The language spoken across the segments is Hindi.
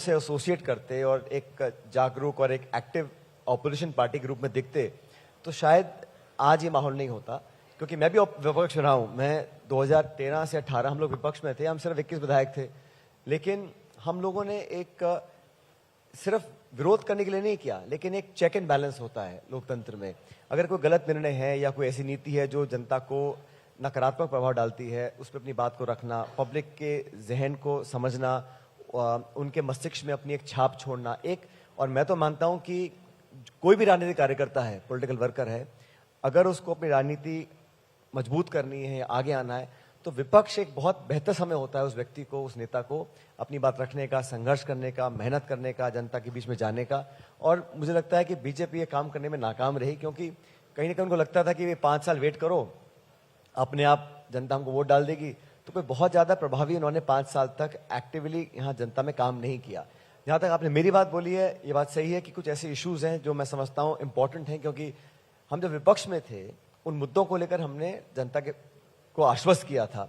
से एसोसिएट करते और एक जागरूक और एक एक्टिव ऑपोजिशन पार्टी के रूप में दिखते तो शायद आज ये माहौल नहीं होता। क्योंकि मैं भी विपक्ष रहा हूं। मैं 2013 से 18 हम लोग विपक्ष में थे। हम सिर्फ 21 विधायक थे, लेकिन हम लोगों ने एक सिर्फ विरोध करने के लिए नहीं किया, लेकिन एक चेक एंड बैलेंस होता है लोकतंत्र में। अगर कोई गलत निर्णय है या कोई ऐसी नीति है जो जनता को नकारात्मक प्रभाव डालती है, उस पर अपनी बात को रखना, पब्लिक के जहन को समझना, उनके मस्तिष्क में अपनी एक छाप छोड़ना। और मैं तो मानता हूं कि कोई भी राजनीतिक कार्यकर्ता है, पॉलिटिकल वर्कर है, अगर उसको अपनी राजनीति मजबूत करनी है, आगे आना है, तो विपक्ष एक बहुत बेहतर समय होता है उस व्यक्ति को, उस नेता को अपनी बात रखने का, संघर्ष करने का, मेहनत करने का, जनता के बीच में जाने का। और मुझे लगता है कि बीजेपी ये काम करने में नाकाम रही, क्योंकि कहीं ना कहीं उनको लगता था कि वे 5 साल वेट करो, अपने आप जनता हमको वोट डाल देगी। तो कोई बहुत ज्यादा प्रभावी उन्होंने 5 साल तक एक्टिवली यहाँ जनता में काम नहीं किया। जहां तक आपने मेरी बात बोली है, ये बात सही है कि कुछ ऐसे इश्यूज हैं जो मैं समझता हूँ इंपॉर्टेंट हैं, क्योंकि हम जब विपक्ष में थे उन मुद्दों को लेकर हमने जनता को आश्वस्त किया था।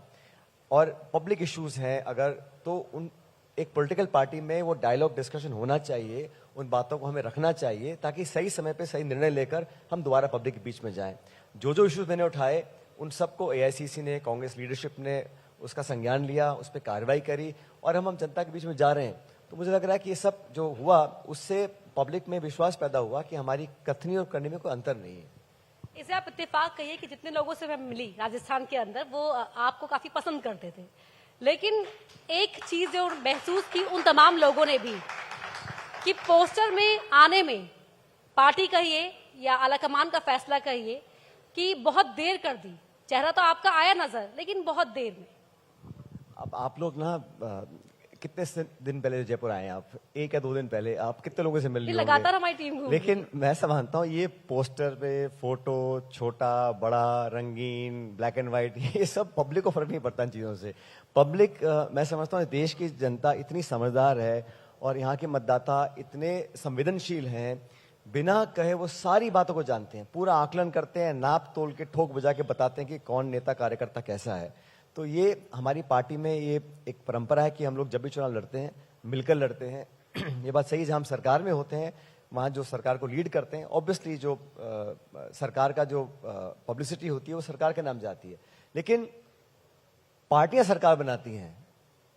और पब्लिक इश्यूज हैं अगर, तो उन एक पॉलिटिकल पार्टी में वो डायलॉग डिस्कशन होना चाहिए, उन बातों को हमें रखना चाहिए, ताकि सही समय पे सही निर्णय लेकर हम दोबारा पब्लिक के बीच में जाएं। जो इश्यूज मैंने उठाए उन सबको एआईसीसी ने, कांग्रेस लीडरशिप ने उसका संज्ञान लिया, उस पर कार्रवाई करी और हम जनता के बीच में जा रहे हैं। तो मुझे लग रहा है कि ये सब जो हुआ उससे पब्लिक में विश्वास पैदा हुआ कि हमारी कथनी और करने में कोई अंतर नहीं है। इसे आप इत्तेफाक कहिए कि जितने लोगों से मैं मिली राजस्थान के अंदर, वो आपको काफी पसंद करते थे, लेकिन एक चीज जो महसूस की उन तमाम लोगों ने भी कि पोस्टर में आने में पार्टी कहिए या आलाकमान का फैसला कहिए कि बहुत देर कर दी। चेहरा तो आपका आया नजर, लेकिन बहुत देर में। अब आप लोग ना कितने दिन पहले जयपुर आए हैं आप? 1 या 2 दिन पहले आप कितने लोगों से मिल रहे लगातार हमारी टीम घूम। लेकिन मैं समझता हूँ ये पोस्टर पे फोटो छोटा बड़ा रंगीन ब्लैक एंड व्हाइट, ये सब पब्लिक को फर्क नहीं पड़ता इन चीजों से। पब्लिक मैं समझता हूँ देश की जनता इतनी समझदार है और यहाँ के मतदाता इतने संवेदनशील हैं, बिना कहे वो सारी बातों को जानते हैं, पूरा आकलन करते हैं, नाप तोल के ठोक बजा के बताते हैं कि कौन नेता कार्यकर्ता कैसा है। तो ये हमारी पार्टी में ये एक परंपरा है कि हम लोग जब भी चुनाव लड़ते हैं मिलकर लड़ते हैं। ये बात सही है, जहां हम सरकार में होते हैं वहां जो सरकार को लीड करते हैं, ऑब्वियसली जो सरकार का जो पब्लिसिटी होती है वो सरकार के नाम जाती है, लेकिन पार्टियां सरकार बनाती हैं,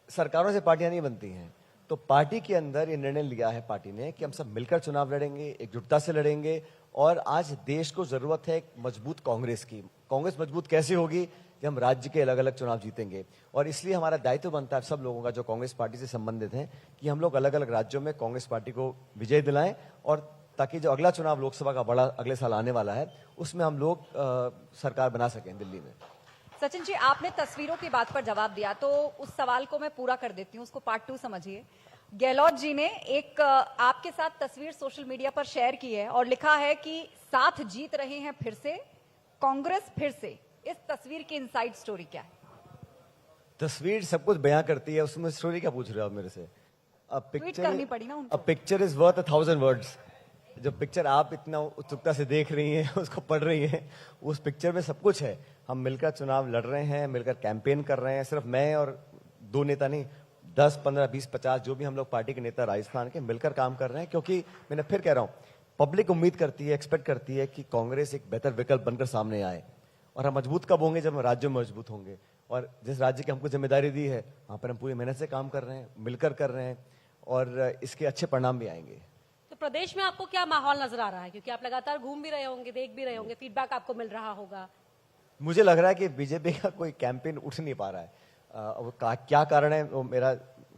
सरकारों से पार्टियां नहीं बनती हैं। तो पार्टी के अंदर ये निर्णय लिया है पार्टी ने कि हम सब मिलकर चुनाव लड़ेंगे, एकजुटता से लड़ेंगे। और आज देश को जरूरत है एक मजबूत कांग्रेस की। कांग्रेस मजबूत कैसे होगी कि हम राज्य के अलग अलग चुनाव जीतेंगे। और इसलिए हमारा दायित्व बनता है सब लोगों का जो कांग्रेस पार्टी से संबंधित हैं कि हम लोग अलग अलग राज्यों में कांग्रेस पार्टी को विजय दिलाएं, और ताकि जो अगला चुनाव लोकसभा का बड़ा अगले साल आने वाला है उसमें हम लोग सरकार बना सकें दिल्ली में। सचिन जी, आपने तस्वीरों की बात पर जवाब दिया, तो उस सवाल को मैं पूरा कर देती हूँ, उसको पार्ट 2 समझिए। गहलोत जी ने एक आपके साथ तस्वीर सोशल मीडिया पर शेयर की है और लिखा है कि साथ जीत रहे हैं फिर से, कांग्रेस फिर से। इस तस्वीर की इनसाइड स्टोरी क्या है? तस्वीर सब कुछ बयां करती है, उसमें स्टोरी क्या पूछ रहे हो आप मेरे से? ट्वीट करनी पड़ी ना उनको। A picture is worth 1000 words. जो पिक्चर आप इतना उत्सुकता से देख रही हैं, उसको पढ़ रही हैं, उस पिक्चर में सब कुछ है। हम मिलकर चुनाव लड़ रहे हैं, मिलकर कैंपेन कर रहे हैं। सिर्फ मैं और 2 नेता नहीं, 10, 15, 20, 50 जो भी हम लोग पार्टी के नेता राजस्थान के मिलकर काम कर रहे हैं। क्योंकि मैंने फिर कह रहा हूं, पब्लिक उम्मीद करती है, एक्सपेक्ट करती है कि कांग्रेस एक बेहतर विकल्प बनकर सामने आए। और हम मजबूत कब होंगे? जब हम राज्यों में मजबूत होंगे। और जिस राज्य की हमको जिम्मेदारी दी है वहां पर हम पूरी मेहनत से काम कर रहे हैं, मिलकर कर रहे हैं, और इसके अच्छे परिणाम भी आएंगे। तो प्रदेश में आपको क्या माहौल नजर आ रहा है? क्योंकि आप लगातार घूम भी रहे होंगे, देख भी रहे होंगे, फीडबैक आपको मिल रहा होगा। मुझे लग रहा है कि बीजेपी का कोई कैंपेन उठ नहीं पा रहा है। क्या कारण है वो मेरा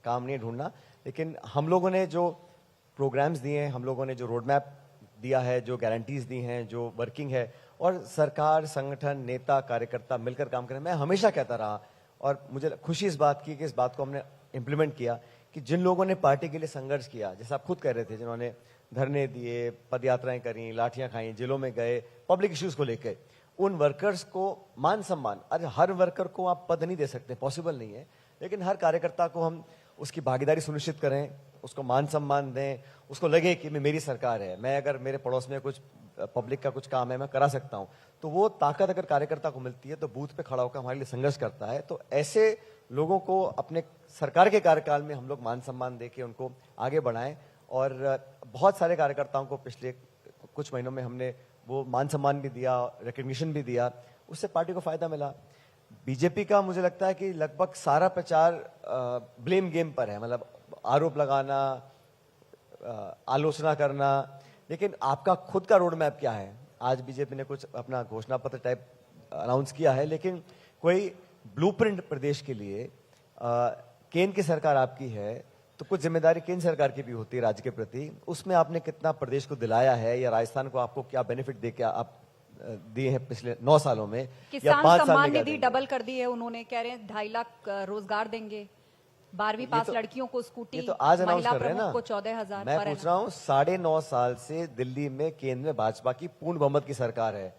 काम नहीं ढूंढना, लेकिन हम लोगों ने जो प्रोग्राम्स दिए हैं, हम लोगों ने जो रोड मैप दिया है, जो गारंटीज दी हैं, जो वर्किंग है, और सरकार, संगठन, नेता, कार्यकर्ता मिलकर काम करें, मैं हमेशा कहता रहा। और मुझे खुशी इस बात की कि इस बात को हमने इम्प्लीमेंट किया कि जिन लोगों ने पार्टी के लिए संघर्ष किया, जैसे आप खुद कह रहे थे, जिन्होंने धरने दिए, पदयात्राएं करी, लाठियां खाई, जेलों में गए, पब्लिक इश्यूज को लेकर, उन वर्कर्स को मान सम्मान। अरे हर वर्कर को आप पद नहीं दे सकते, पॉसिबल नहीं है, लेकिन हर कार्यकर्ता को हम उसकी भागीदारी सुनिश्चित करें, उसको मान सम्मान दें, उसको लगे कि मेरी सरकार है, मैं अगर मेरे पड़ोस में कुछ पब्लिक का कुछ काम है मैं करा सकता हूं। तो वो ताकत अगर कार्यकर्ता को मिलती है तो बूथ पे खड़ा होकर हमारे लिए संघर्ष करता है। तो ऐसे लोगों को अपने सरकार के कार्यकाल में हम लोग मान सम्मान देके उनको आगे बढ़ाएं। और बहुत सारे कार्यकर्ताओं को पिछले कुछ महीनों में हमने वो मान सम्मान भी दिया, रिकग्निशन भी दिया, उससे पार्टी को फायदा मिला। बीजेपी का मुझे लगता है कि लगभग सारा प्रचार ब्लेम गेम पर है, मतलब आरोप लगाना, आलोचना करना। लेकिन आपका खुद का रोड मैप क्या है? आज बीजेपी ने कुछ अपना घोषणा पत्र टाइप अनाउंस किया है, लेकिन कोई ब्लूप्रिंट प्रदेश के लिए केंद्र की सरकार आपकी है तो कुछ जिम्मेदारी केंद्र सरकार की भी होती है राज्य के प्रति। उसमें आपने कितना प्रदेश को दिलाया है, या राजस्थान को आपको क्या बेनिफिट दे के आप दिए हैं पिछले 9 सालों में, या किसान 5 साल सम्मान में क्या निधि देंगे? डबल कर दी है उन्होंने, कह रहे हैं 2.5 लाख रोजगार देंगे, 12वीं पास लड़कियों को स्कूटी, ये तो आज अनाउंस महिला कर रहे हैं प्रमुख ना। को 14,000 मैं पर पूछ रहा हूँ, 9.5 साल से दिल्ली में केंद्र में भाजपा की पूर्ण बहुमत की सरकार है,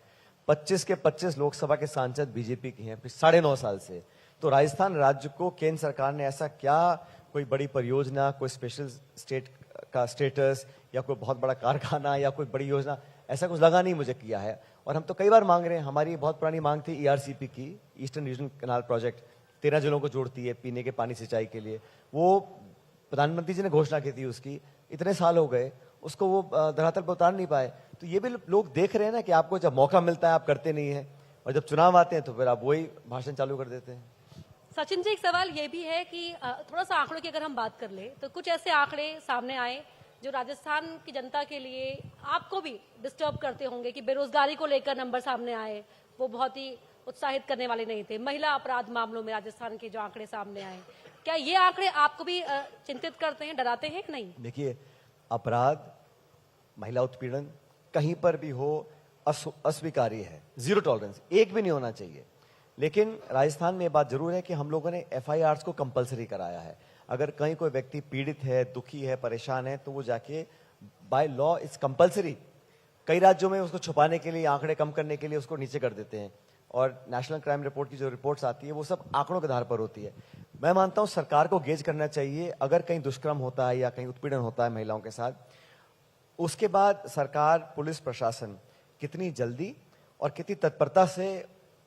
25 के 25 लोकसभा के सांसद बीजेपी के हैं 9.5 साल से। तो राजस्थान राज्य को केंद्र सरकार ने ऐसा क्या कोई बड़ी परियोजना, कोई स्पेशल स्टेट का स्टेटस, या कोई बहुत बड़ा कारखाना, या कोई बड़ी योजना, ऐसा कुछ लगा नहीं मुझे किया है। और हम तो कई बार मांग रहे हैं, हमारी बहुत पुरानी मांग थी ईआरसीपी की, ईस्टर्न रीजन कैनाल प्रोजेक्ट, 13 जिलों को जोड़ती है पीने के पानी सिंचाई के लिए। वो प्रधानमंत्री जी ने घोषणा की थी उसकी, इतने साल हो गए, उसको वो धरातल पर उतार नहीं पाए। तो ये भी लोग देख रहे हैं ना कि आपको जब मौका मिलता है आप करते नहीं है, और जब चुनाव आते हैं तो फिर आप वही भाषण चालू कर देते हैं। सचिन जी, एक सवाल ये भी है कि थोड़ा सा आंकड़ों की अगर हम बात कर ले तो कुछ ऐसे आंकड़े सामने आए जो राजस्थान की जनता के लिए आपको भी डिस्टर्ब करते होंगे कि बेरोजगारी को लेकर नंबर सामने आए, वो बहुत ही उत्साहित करने वाले नहीं थे। महिला अपराध मामलों में राजस्थान के जो आंकड़े सामने आए, क्या ये आंकड़े आपको भी चिंतित करते हैं, डराते हैं कि नहीं? देखिए, अपराध, महिला उत्पीड़न कहीं पर भी हो अस्वीकार्य है, जीरो टॉलरेंस, एक भी नहीं होना चाहिए। लेकिन राजस्थान में ये बात जरूर है कि हम लोगों ने एफआईआर को कंपलसरी कराया है। अगर कहीं कोई व्यक्ति पीड़ित है, दुखी है, परेशान है, तो वो जाके बाय लॉ इट्स कंपलसरी। कई राज्यों में उसको छुपाने के लिए, आंकड़े कम करने के लिए उसको नीचे कर देते हैं। और नेशनल क्राइम रिपोर्ट की जो रिपोर्ट्स आती है वो सब आंकड़ों के आधार पर होती है। मैं मानता हूं सरकार को गेज करना चाहिए, अगर कहीं दुष्कर्म होता है या कहीं उत्पीड़न होता है महिलाओं के साथ, उसके बाद सरकार, पुलिस प्रशासन कितनी जल्दी और कितनी तत्परता से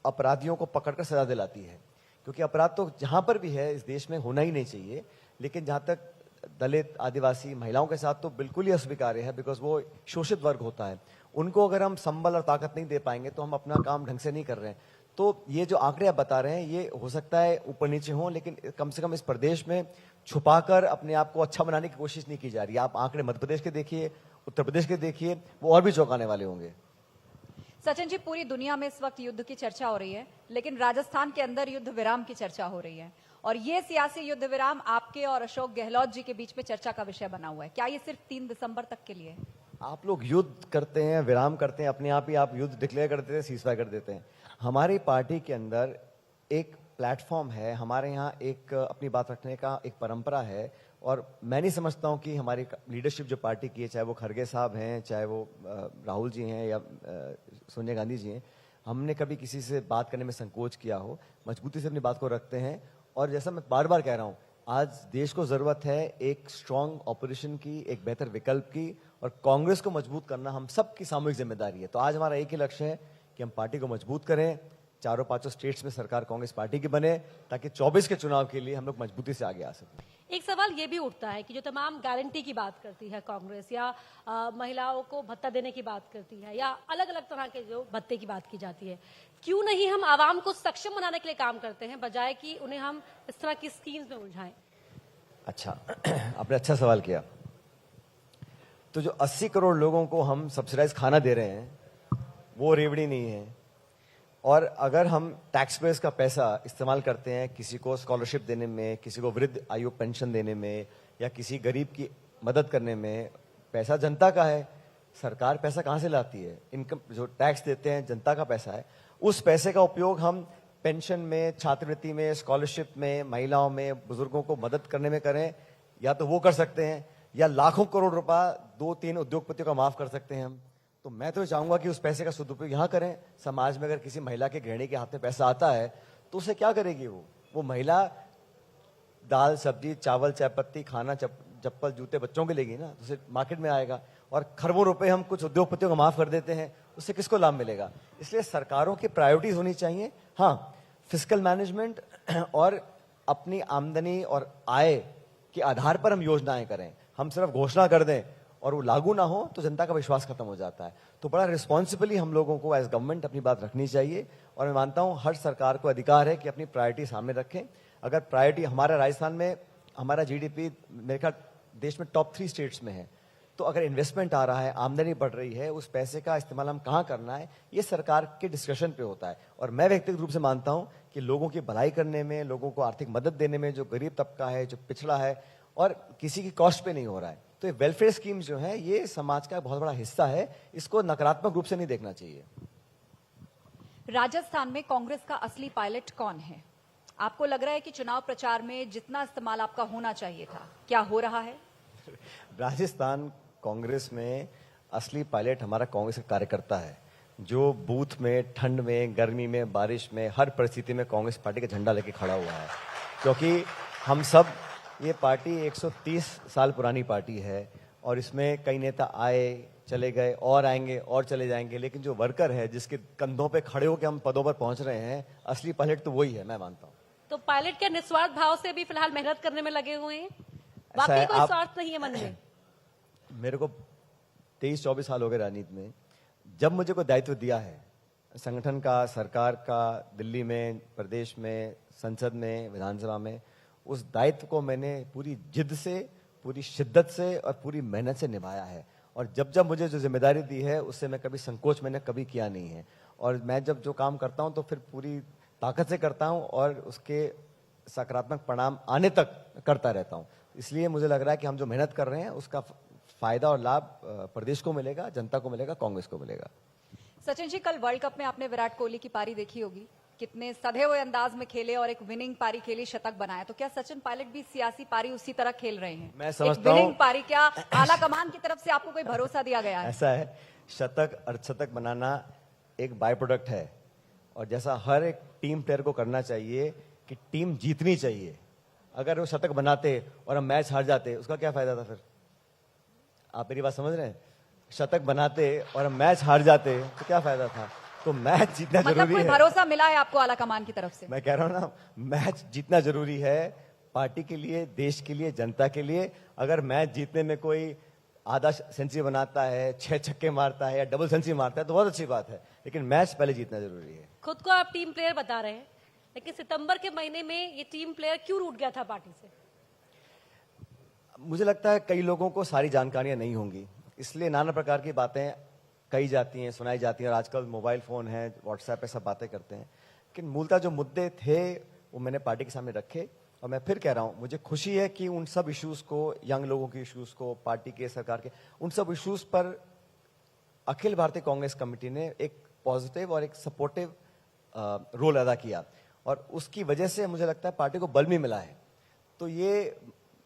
अपराधियों को पकड़कर सजा दिलाती है। क्योंकि अपराध तो जहां पर भी है इस देश में होना ही नहीं चाहिए, लेकिन जहां तक दलित, आदिवासी, महिलाओं के साथ तो बिल्कुल ही अस्वीकार्य है, बिकॉज वो शोषित वर्ग होता है। उनको अगर हम संबल और ताकत नहीं दे पाएंगे तो हम अपना काम ढंग से नहीं कर रहे हैं। तो ये जो आंकड़े आप बता रहे हैं ये हो सकता है ऊपर नीचे हों, लेकिन कम से कम इस प्रदेश में छुपाकर अपने आप को अच्छा बनाने की कोशिश नहीं की जा रही है। आप आंकड़े मध्य प्रदेश के देखिए, उत्तर प्रदेश के देखिए, वो और भी चौंकाने वाले होंगे। सचिन जी, पूरी दुनिया में इस वक्त युद्ध की चर्चा हो रही है, लेकिन राजस्थान के अंदर युद्ध विराम की चर्चा हो रही है, और ये सियासी युद्ध विराम आपके और अशोक गहलोत जी के बीच में चर्चा का विषय बना हुआ है। क्या ये सिर्फ 3 दिसंबर तक के लिए है? आप लोग युद्ध करते हैं, विराम करते हैं, अपने आप ही आप युद्ध डिक्लेयर कर देते हैं, सीजफायर कर देते हैं। हमारी पार्टी के अंदर एक प्लेटफॉर्म है, हमारे यहाँ एक अपनी बात रखने का एक परंपरा है, और मैं नहीं समझता हूँ कि हमारी लीडरशिप जो पार्टी की है, चाहे वो खड़गे साहब हैं, चाहे वो राहुल जी हैं, या सोनिया गांधी जी हैं, हमने कभी किसी से बात करने में संकोच किया हो। मजबूती से अपनी बात को रखते हैं। और जैसा मैं बार बार कह रहा हूँ, आज देश को जरूरत है एक स्ट्रांग ऑपोजिशन की, एक बेहतर विकल्प की, और कांग्रेस को मजबूत करना हम सबकी सामूहिक जिम्मेदारी है। तो आज हमारा एक ही लक्ष्य है कि हम पार्टी को मजबूत करें, 4-5 स्टेट्स में सरकार कांग्रेस पार्टी की बने, ताकि 24 के चुनाव के लिए हम लोग मजबूती से आगे आ सकें। एक सवाल ये भी उठता है कि जो तमाम गारंटी की बात करती है कांग्रेस, या महिलाओं को भत्ता देने की बात करती है, या अलग अलग तरह के जो भत्ते की बात की जाती है, क्यों नहीं हम आवाम को सक्षम बनाने के लिए काम करते हैं, बजाय कि उन्हें हम इस तरह की स्कीम्स में उलझाएं? अच्छा, आपने अच्छा सवाल किया। तो जो 80 करोड़ लोगों को हम सब्सिडाइज खाना दे रहे हैं वो रेवड़ी नहीं है। और अगर हम टैक्स पेयर्स का पैसा इस्तेमाल करते हैं किसी को स्कॉलरशिप देने में, किसी को वृद्ध आयु पेंशन देने में, या किसी गरीब की मदद करने में, पैसा जनता का है। सरकार पैसा कहाँ से लाती है? इनकम जो टैक्स देते हैं जनता का पैसा है। उस पैसे का उपयोग हम पेंशन में, छात्रवृत्ति में, स्कॉलरशिप में, महिलाओं में, बुजुर्गों को मदद करने में करें, या तो वो कर सकते हैं, या लाखों करोड़ रुपया 2-3 उद्योगपतियों का माफ कर सकते हैं हम। तो मैं तो चाहूंगा कि उस पैसे का सदुपयोग यहाँ करें। समाज में अगर किसी महिला के गृहिणी के हाथ में पैसा आता है तो उसे क्या करेगी? वो महिला दाल, सब्जी, चावल, चाय पत्ती, खाना, चप्पल, जूते बच्चों के लेगी ना, तो उसे मार्केट में आएगा। और खरबों रुपए हम कुछ उद्योगपतियों को माफ कर देते हैं, उससे किसको लाभ मिलेगा? इसलिए सरकारों की प्रायोरिटीज होनी चाहिए। हाँ, फिस्कल मैनेजमेंट और अपनी आमदनी और आय के आधार पर हम योजनाएं करें। हम सिर्फ घोषणा कर दें और वो लागू ना हो तो जनता का विश्वास खत्म हो जाता है। तो बड़ा रिस्पॉन्सिबली हम लोगों को एज गवर्नमेंट अपनी बात रखनी चाहिए, और मैं मानता हूं हर सरकार को अधिकार है कि अपनी प्रायोरिटी सामने रखें। अगर प्रायोरिटी, हमारा राजस्थान में हमारा जीडीपी मेरे ख्याल देश में टॉप 3 स्टेट्स में है, तो अगर इन्वेस्टमेंट आ रहा है, आमदनी बढ़ रही है, उस पैसे का इस्तेमाल हम कहाँ करना है, ये सरकार के डिस्कशन पे होता है। और मैं व्यक्तिगत रूप से मानता हूं कि लोगों की भलाई करने में, लोगों को आर्थिक मदद देने में, जो गरीब तबका है, जो पिछड़ा है, और किसी की कॉस्ट पे नहीं हो रहा है, तो ये वेलफेयर स्कीम्स जो है ये समाज का बहुत बड़ा हिस्सा है। इसको नकारात्मक रूप से नहीं देखना चाहिए। राजस्थान में कांग्रेस का असली पायलट कौन है? आपको लग रहा है कि चुनाव प्रचार में जितना इस्तेमाल आपका होना चाहिए था, क्या हो रहा है? राजस्थान कांग्रेस में असली पायलट हमारा कांग्रेस का कार्यकर्ता है, जो बूथ में, ठंड में, गर्मी में, बारिश में, हर परिस्थिति में कांग्रेस पार्टी का झंडा लेके खड़ा हुआ है। क्योंकि हम सब, ये पार्टी 130 साल पुरानी पार्टी है, और इसमें कई नेता आए, चले गए, और आएंगे और चले जाएंगे, लेकिन जो वर्कर है, जिसके कंधों पे खड़े होकर हम पदों पर पहुंच रहे हैं, असली पायलट तो वही है, मैं मानता हूं। तो पायलट क्या निस्वार्थ भाव से भी फिलहाल मेहनत करने में लगे हुए हैं? वाकई है, कोई स्वार्थ नहीं है मन में? मेरे को 23-24 साल हो गए राजनीति में। जब मुझे कोई दायित्व दिया है संगठन का, सरकार का, दिल्ली में, प्रदेश में, संसद में, विधानसभा में, उस दायित्व को मैंने पूरी जिद से, पूरी शिद्दत से और पूरी मेहनत से निभाया है। और जब जब मुझे जो जिम्मेदारी दी है, उससे मैं कभी संकोच मैंने कभी किया नहीं है। और मैं जब जो काम करता हूं तो फिर पूरी ताकत से करता हूं, और उसके सकारात्मक परिणाम आने तक करता रहता हूं। इसलिए मुझे लग रहा है कि हम जो मेहनत कर रहे हैं उसका फायदा और लाभ प्रदेश को मिलेगा, जनता को मिलेगा, कांग्रेस को मिलेगा। सचिन जी, कल वर्ल्ड कप में आपने विराट कोहली की पारी देखी होगी, कितने सधे हुए अंदाज में खेले और एक विनिंग पारी खेली, शतक बनाया। तो क्या सचिन पायलट भी सियासी पारी उसी तरह खेल रहे हैं? मैं समझता हूं, विनिंग पारी, क्या आला कमान की तरफ से आपको कोई भरोसा दिया गया है? ऐसा है, शतक अर्धशतक बनाना एक बाय प्रोडक्ट है, और जैसा हर एक टीम प्लेयर को करना चाहिए कि टीम जीतनी चाहिए। अगर वो शतक बनाते और हम मैच हार जाते, उसका क्या फायदा था? फिर आप मेरी बात समझ रहे हैं? शतक बनाते और हम मैच हार जाते तो क्या फायदा था? तो मैच जीतना मतलब जरूरी कोई है। भरोसा मिला है आपको आला कमान की तरफ से? मैं कह रहा हूं ना, मैच जीतना जरूरी है, पार्टी के लिए, देश के लिए, जनता के लिए। अगर मैच जीतने में कोई आधा सेंचुरी बनाता है, 6 छक्के मारता है या डबल सेंचुरी मारता है तो बहुत अच्छी बात है, लेकिन मैच पहले जीतना जरूरी है। खुद को आप टीम प्लेयर बता रहे हैं, लेकिन सितंबर के महीने में ये टीम प्लेयर क्यों रूठ गया था पार्टी से? मुझे लगता है कई लोगों को सारी जानकारियां नहीं होंगी, इसलिए नाना प्रकार की बातें कही जाती हैं, सुनाई जाती हैं। और आजकल मोबाइल फोन है, व्हाट्सएप पे सब बातें करते हैं, लेकिन मूलतः जो मुद्दे थे वो मैंने पार्टी के सामने रखे। और मैं फिर कह रहा हूं, मुझे खुशी है कि उन सब इश्यूज को, यंग लोगों के इश्यूज को, पार्टी के, सरकार के, उन सब इश्यूज पर अखिल भारतीय कांग्रेस कमेटी ने एक पॉजिटिव और एक सपोर्टिव रोल अदा किया, और उसकी वजह से मुझे लगता है पार्टी को बल भी मिला है। तो ये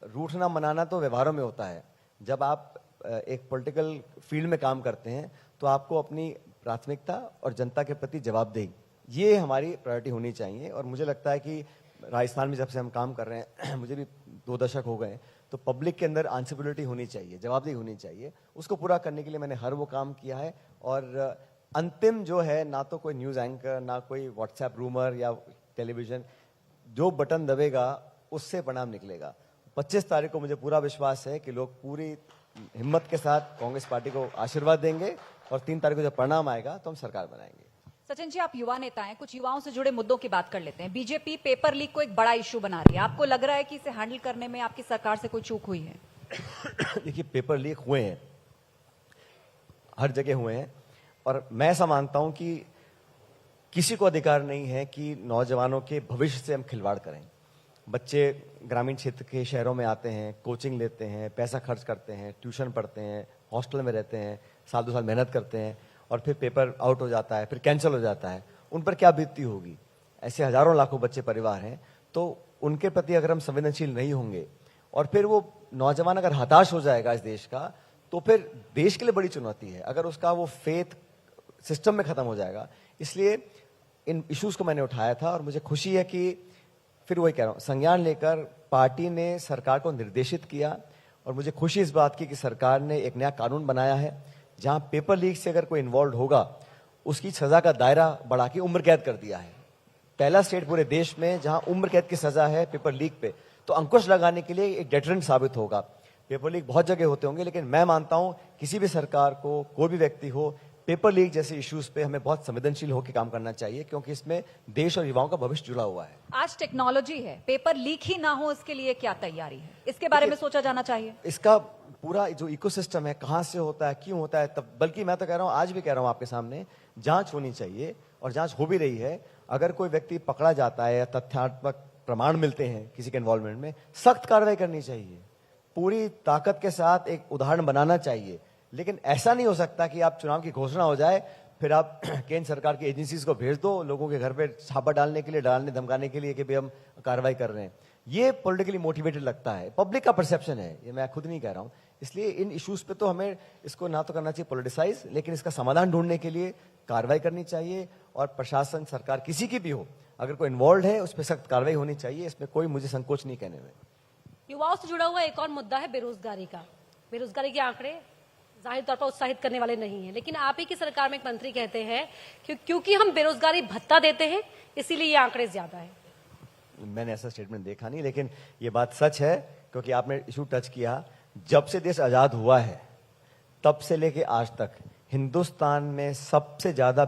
रूठना मनाना तो व्यवहारों में होता है। जब आप एक पॉलिटिकल फील्ड में काम करते हैं तो आपको अपनी प्राथमिकता और जनता के प्रति जवाबदेही, ये हमारी प्रायोरिटी होनी चाहिए। और मुझे लगता है कि राजस्थान में जब से हम काम कर रहे हैं, मुझे भी 2 दशक हो गए, तो पब्लिक के अंदर आंसरेबिलिटी होनी चाहिए, जवाबदेही होनी चाहिए। उसको पूरा करने के लिए मैंने हर वो काम किया है। और अंतिम जो है, ना तो कोई न्यूज एंकर, ना कोई व्हाट्सएप रूमर या टेलीविजन, जो बटन दबेगा उससे परिणाम निकलेगा। 25 तारीख को मुझे पूरा विश्वास है कि लोग पूरी हिम्मत के साथ कांग्रेस पार्टी को आशीर्वाद देंगे, और 3 तारीख को जब परिणाम आएगा तो हम सरकार बनाएंगे। सचिन जी, आप युवा नेता हैं, कुछ युवाओं से जुड़े मुद्दों की बात कर लेते हैं। बीजेपी पेपर लीक को एक बड़ा इश्यू बना रही है, आपको लग रहा है कि इसे हैंडल करने में आपकी सरकार से कोई चूक हुई है? देखिए, पेपर लीक हुए हैं, हर जगह हुए हैं, और मैं ऐसा मानता हूं कि किसी को अधिकार नहीं है कि नौजवानों के भविष्य से हम खिलवाड़ करें। बच्चे ग्रामीण क्षेत्र के शहरों में आते हैं, कोचिंग लेते हैं, पैसा खर्च करते हैं, ट्यूशन पढ़ते हैं, हॉस्टल में रहते हैं, 1-2 साल मेहनत करते हैं, और फिर पेपर आउट हो जाता है, फिर कैंसिल हो जाता है। उन पर क्या बीतती होगी? ऐसे हजारों लाखों बच्चे परिवार हैं, तो उनके प्रति अगर हम संवेदनशील नहीं होंगे, और फिर वो नौजवान अगर हताश हो जाएगा इस देश का, तो फिर देश के लिए बड़ी चुनौती है। अगर उसका वो फेथ सिस्टम में खत्म हो जाएगा। इसलिए इन इश्यूज को मैंने उठाया था, और मुझे खुशी है कि फिर वही कह रहा हूं, संज्ञान लेकर पार्टी ने सरकार को निर्देशित किया, और मुझे खुशी इस बात की कि सरकार ने एक नया कानून बनाया है, जहां पेपर लीक से अगर कोई इन्वॉल्व होगा उसकी सजा का दायरा बढ़ा के उम्र कैद कर दिया है। पहला स्टेट पूरे देश में जहां उम्र कैद की सजा है पेपर लीक पे, तो अंकुश लगाने के लिए एक डेटरेंट साबित होगा। पेपर लीक बहुत जगह होते होंगे, लेकिन मैं मानता हूं किसी भी सरकार को, कोई भी व्यक्ति हो, पेपर लीक जैसे इश्यूज पे हमें बहुत संवेदनशील होकर काम करना चाहिए, क्योंकि इसमें देश और युवाओं का भविष्य जुड़ा हुआ है। आज टेक्नोलॉजी है, पेपर लीक ही ना हो इसके लिए क्या तैयारी है, इसके बारे में सोचा जाना चाहिए। इसका पूरा जो इकोसिस्टम है, कहां से होता है, क्यों होता है, तब बल्कि मैं तो कह रहा हूं, आज भी कह रहा हूं आपके सामने, जांच होनी चाहिए और जांच हो भी रही है। अगर कोई व्यक्ति पकड़ा जाता है या तथ्यात्मक प्रमाण मिलते हैं किसी के इन्वॉल्वमेंट में, सख्त कार्रवाई करनी चाहिए, पूरी ताकत के साथ एक उदाहरण बनाना चाहिए। लेकिन ऐसा नहीं हो सकता कि आप चुनाव की घोषणा हो जाए, फिर आप केंद्र सरकार की एजेंसीज को भेज दो लोगों के घर पे छापा डालने के लिए, डालने धमकाने के लिए कि भाई हम कार्रवाई कर रहे हैं। ये पॉलिटिकली मोटिवेटेड लगता है, पब्लिक का परसेप्शन है, ये मैं खुद नहीं कह रहा हूं। इसलिए इन इश्यूज पे तो हमें इसको ना तो करना चाहिए पॉलिटिसाइज, लेकिन इसका समाधान ढूंढने के लिए कार्रवाई करनी चाहिए। और प्रशासन, सरकार किसी की भी हो, अगर कोई इन्वॉल्व है उस पर सख्त कार्रवाई होनी चाहिए। इसमें कोई मुझे संकोच नहीं कहने में। युवाओं से जुड़ा हुआ एक और मुद्दा है बेरोजगारी का। बेरोजगारी के आंकड़े जाहिर तौर पर उत्साहित करने वाले नहीं है, लेकिन आप ही की सरकार में एक मंत्री कहते हैं कि क्योंकि हम बेरोजगारी भत्ता देते हैं इसीलिए ये आंकड़े ज्यादा है। मैंने ऐसा स्टेटमेंट देखा नहीं, लेकिन ये बात सच है, क्योंकि आपने इशू टच किया। जब से देश आजाद हुआ है तब से लेके आज तक हिंदुस्तान में सबसे ज्यादा